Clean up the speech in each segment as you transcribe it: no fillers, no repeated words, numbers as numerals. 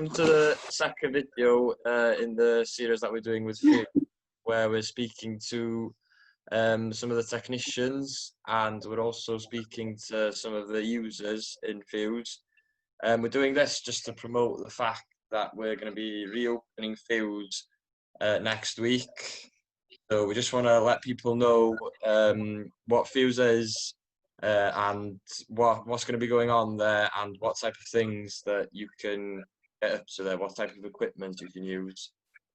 Welcome to the second video in the series that we're doing with Ffiws, where we're speaking to some of the technicians, and we're also speaking to some of the users in Ffiws. We're doing this just to promote the fact that we're going to be reopening Ffiws next week. So we just want to let people know what Ffiws is and what's going to be going on there, and what type of things that you can get up to there, what type of equipment you can use.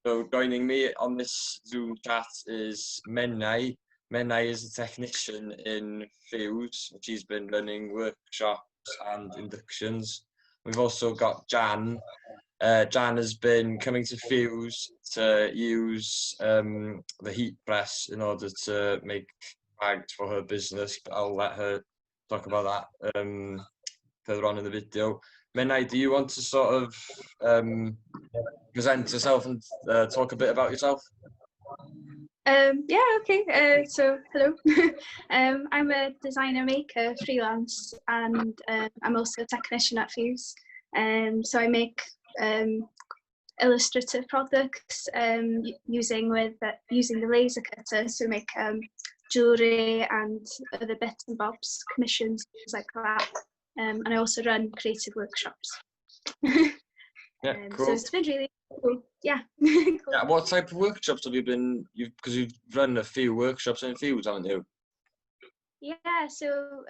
So joining me on this Zoom chat is Menai. Menai is a technician in Ffiws, which he's been running workshops and inductions. We've also got Jan. Jan has been coming to Ffiws to use the heat press in order to make bags for her business, but I'll let her talk about that further on in the video. Menai, do you want to sort of present yourself and talk a bit about yourself? Yeah, okay. So, hello. I'm a designer maker, freelance, and I'm also a technician at Ffiws. So I make illustrative products using the laser cutter to make jewellery and other bits and bobs, commissions, things like that. And I also run creative workshops. Yeah, cool. So it's been really cool. Yeah. Cool. Yeah, what type of workshops have you been? Because you've run a few workshops in Ffiws, haven't you? Yeah, so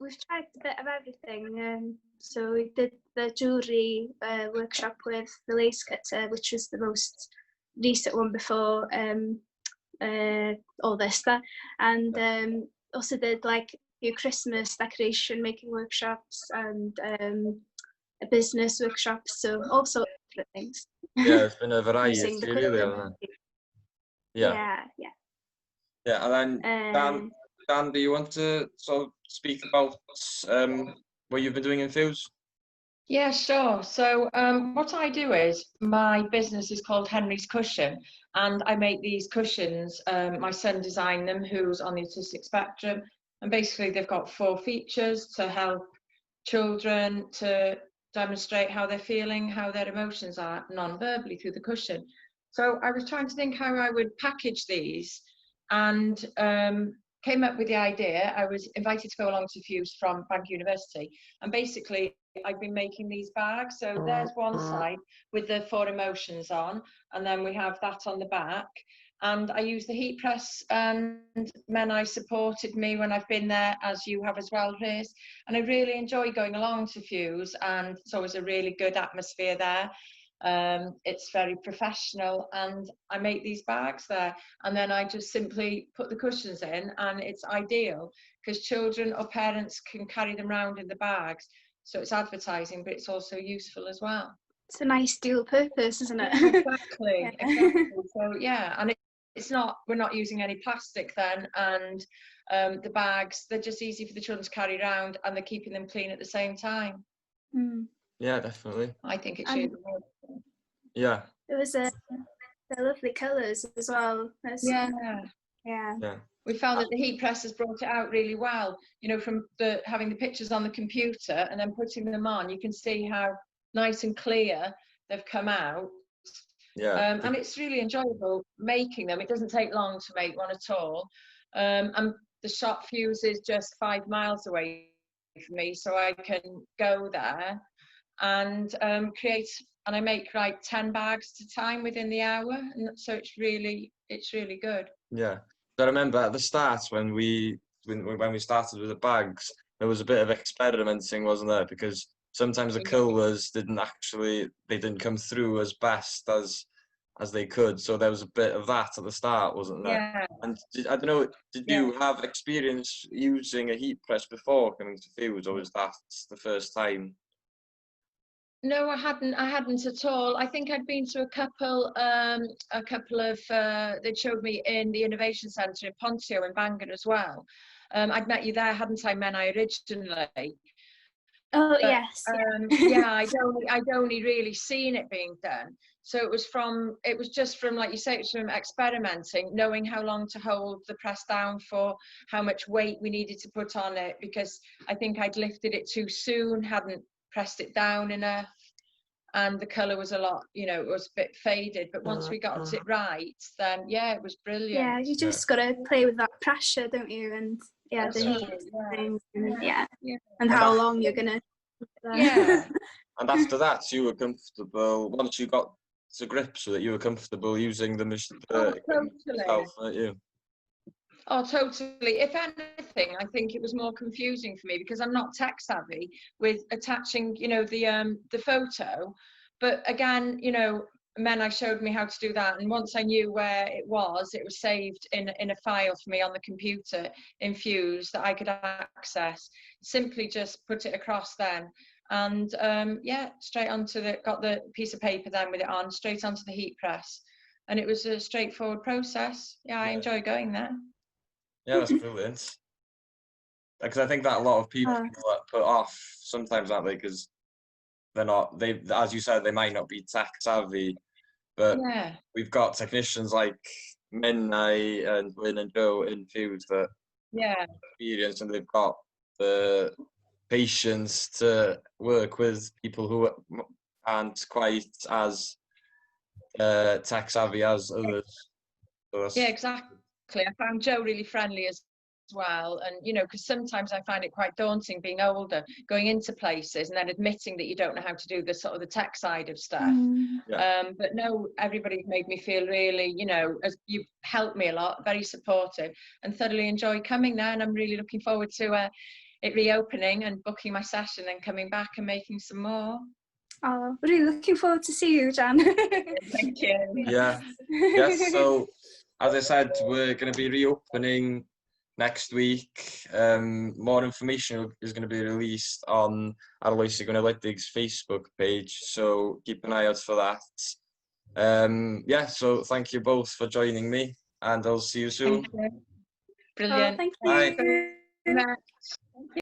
we've tried a bit of everything. So we did the jewellery workshop with the lace cutter, which was the most recent one before all this. And also did like a few Christmas decoration making workshops and a business workshop. So all sorts of things. Yeah, it's been a variety, really, hasn't it? Yeah. Yeah, and then Dan, do you want to sort of speak about what you've been doing in Ffiws? Yeah, sure. So what I do is, my business is called Henry's Cushion, and I make these cushions. My son designed them, who's on the autistic spectrum, and basically they've got 4 features to help children to demonstrate how they're feeling, how their emotions are non-verbally through the cushion. So I was trying to think how I would package these, and came up with the idea. I was invited to go along to Ffiws from Bank University, and basically I've been making these bags. So there's one side with the 4 emotions on, and then we have that on the back. And I use the heat press, and Menai supported me when I've been there, as you have as well, Rhys. And I really enjoy going along to Ffiws, and it's always a really good atmosphere there. It's very professional, and I make these bags there, and then I just simply put the cushions in, and it's ideal because children or parents can carry them around in the bags. So it's advertising, but it's also useful as well. It's a nice dual purpose, isn't it? Exactly, Yeah. exactly. So yeah, and it's not, we're not using any plastic then, and the bags, they're just easy for the children to carry around, and they're keeping them clean at the same time. Mm. Yeah, definitely. I think it should. Yeah. It was the lovely colours as well. Yeah. We found that the heat press has brought it out really well. You know, from having the pictures on the computer and then putting them on, you can see how nice and clear they've come out. Yeah. And it's really enjoyable making them. It doesn't take long to make one at all. And the shop Ffiws is just 5 miles away from me, so I can go there and create. And I make like 10 bags at a time within the hour, and so it's really good. Yeah. I remember at the start when we started with the bags, there was a bit of experimenting, wasn't there? Because sometimes the colours didn't come through as best as they could. So there was a bit of that at the start, wasn't there? Yeah. And I don't know, did you have experience using a heat press before coming to Ffiws, or was that the first time? No, I hadn't at all. I think I'd been to a couple of, they showed me in the Innovation Centre in Pontio in Bangor as well. I'd met you there, hadn't I, Menai, originally? Oh, but, yes. Yeah, I'd only really seen it being done. So it was just from, like you say, it was from experimenting, knowing how long to hold the press down for, how much weight we needed to put on it, because I think I'd lifted it too soon, hadn't pressed it down enough. and the colour was a lot, you know, it was a bit faded, but once we got it right, then yeah, it was brilliant. Yeah, you just got to play with that pressure, don't you? And yeah, That's the right, heat yeah. things, and Yeah. and how long you're gonna. Yeah. And after that, you were comfortable. Once you got to grips with it, you were comfortable using the machine yourself, weren't you? Oh, totally. If anything, I think it was more confusing for me because I'm not tech savvy with attaching, you know, the photo. But again, you know, Menai showed me how to do that, and once I knew where it was saved in a file for me on the computer in Ffiws that I could access. Simply just put it across then, and yeah, straight onto got the piece of paper then with it on, straight onto the heat press, and it was a straightforward process. Yeah, I enjoy going there. Yeah, that's brilliant. Because I think that a lot of people put off sometimes, aren't they? Because they're not, as you said, they might not be tech savvy, but we've got technicians like Menai and Lynn and Joe in Ffiws that experience, and they've got the patience to work with people who aren't quite as tech savvy as others. So yeah, exactly. I found Joe really friendly as well, and you know, because sometimes I find it quite daunting being older, going into places and then admitting that you don't know how to do the sort of the tech side of stuff. But no, everybody made me feel really, you know, as you've helped me a lot, very supportive, and thoroughly enjoy coming there, and I'm really looking forward to it reopening and booking my session and coming back and making some more. Oh, really looking forward to see you, Jan. Thank you. Yeah. Yes, so as I said, we're going to be reopening next week. More information is going to be released on Datblygu Gwledig's Facebook page, so keep an eye out for that. Yeah, so thank you both for joining me, and I'll see you soon. Thank you. Brilliant. Oh, thank you. Bye. Thank you.